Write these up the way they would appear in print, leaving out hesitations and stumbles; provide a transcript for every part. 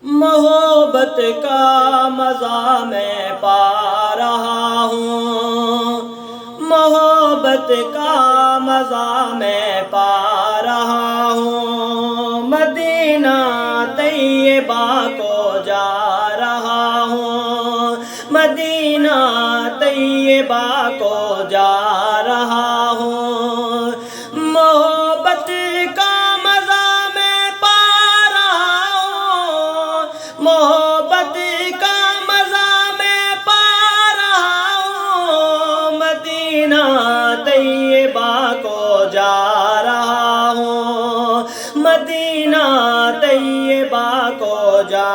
محبت کا مزہ میں پا رہا ہوں، محبت کا مزہ میں پا رہا ہوں، مدینہ طیبہ کو جا رہا ہوں، مدینہ طیبہ کو جا رہا ہوں، محبت کا مزہ میں پا رہا ہوں، محبت کا مزہ میں پا رہا ہوں، مدینہ طیبہ کو جا رہا ہوں، مدینہ طیبہ کو جا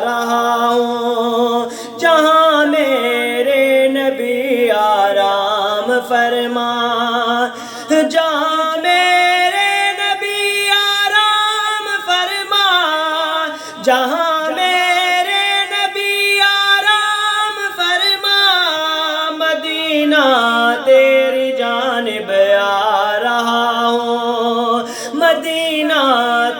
رہا ہوں، جہاں میرے نبی آرام فرما، جہاں میرے نبی آرام فرما، جہاں میرے نبی آرام فرما، مدینہ تیری جانب آ رہا ہوں، مدینہ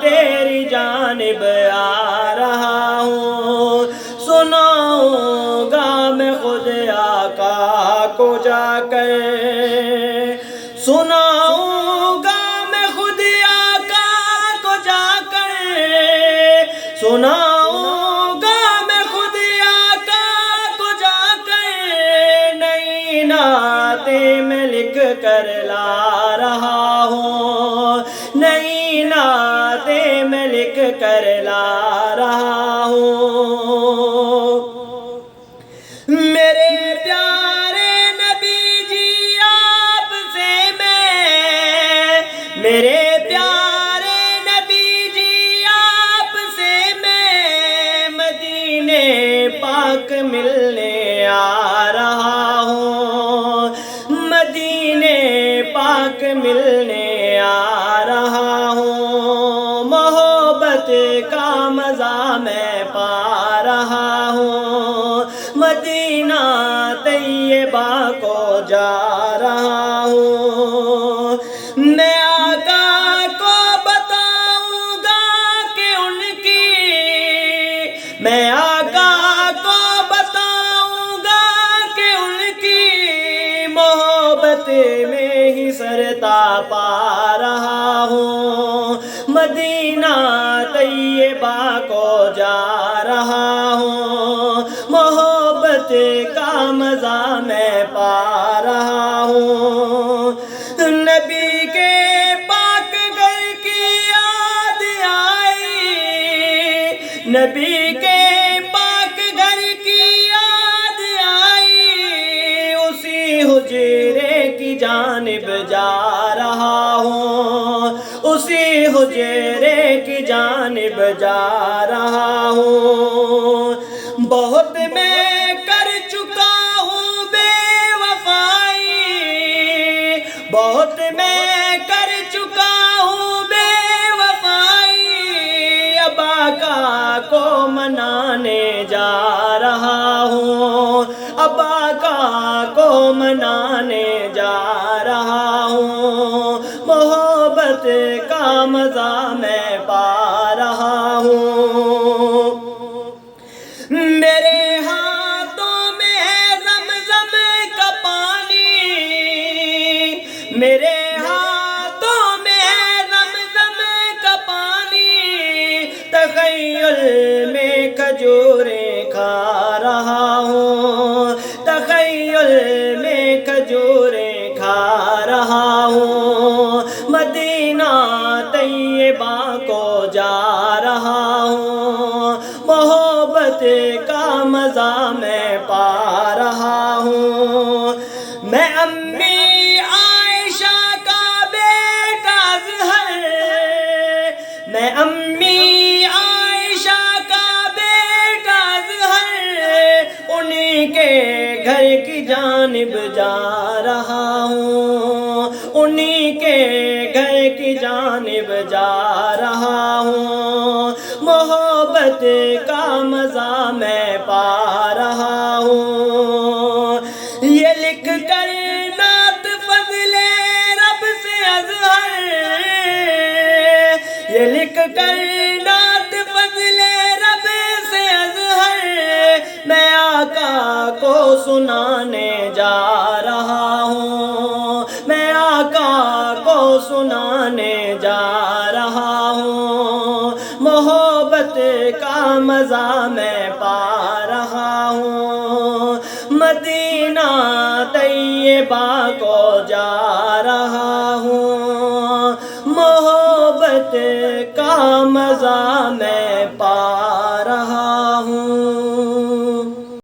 تیری جانب آ رہا ہوں، سناؤں گا میں خود آقا کو جا کر، سناؤں گا میں خود آقا کو جا کر، سناؤں گا میں خود آقا کو جا کر، نئی نعتیں میں لکھ کر لا رہا ہوں، نئی نعتیں میں لکھ کر لا رہا ہوں، میرے پیارے نبی جی آپ سے میں، میرے پیارے نبی جی آپ سے میں، مدینے پاک ملنے آ رہا ہوں، مدینے پاک ملنے آ رہا ہوں، محبت کا مزہ میں پا رہا ہوں، مدینہ طیبہ کو جا رہا ہوں، میں آقا کو بتاؤں گا کہ ان کی، میں آقا کو بتاؤں گا کہ ان کی محبت میں ہی سرتا پا رہا ہوں، مدینہ طیبہ کو جا رہا ہوں، محبت کا مزہ میں پا رہا ہوں، نبی کے پاک گھر کی یاد آئی، نبی کے پاک گھر کی یاد آئی، اسی حجرے کی جانب جا رہا ہوں، اسی حجرے کی جانب جا رہا ہوں، بہت میں کر چکا ہوں بے وفائی، بہت میں کر چکا ہوں بے وفائی، اب آقا کو منانے جا رہا ہوں، اب آقا کو منانے جا رہا ہوں، محبت کا مزہ میں پا رہا ہوں، میرے ہاتھوں میں ہے زمزم کا پانی، میرے ہاتھوں میں ہے زمزم کا پانی، تخیل میں کھجوریں کھا رہا ہوں، تخیل میں کھجوریں کھا رہا ہوں، مدینہ طیبہ کو جا رہا ہوں، محبت کا مزہ میں پا رہا ہوں، میں امی عائشہ کا بیٹا اظہر، میں امی عائشہ کا بیٹا اظہر، انہی کے گھر کی جانب جا رہا ہوں، انہی کے گھر کی جانب جا رہا ہوں، محبت کا مزہ میں پا رہا ہوں، یہ لکھ کر نعت فضل رب سے اظہر، یہ لکھ کر نعت فضل رب سنانے جا رہا ہوں، میں آقا کو سنانے جا رہا ہوں، محبت کا مزہ میں پا رہا ہوں، مدینہ طیبہ کو جا رہا ہوں، محبت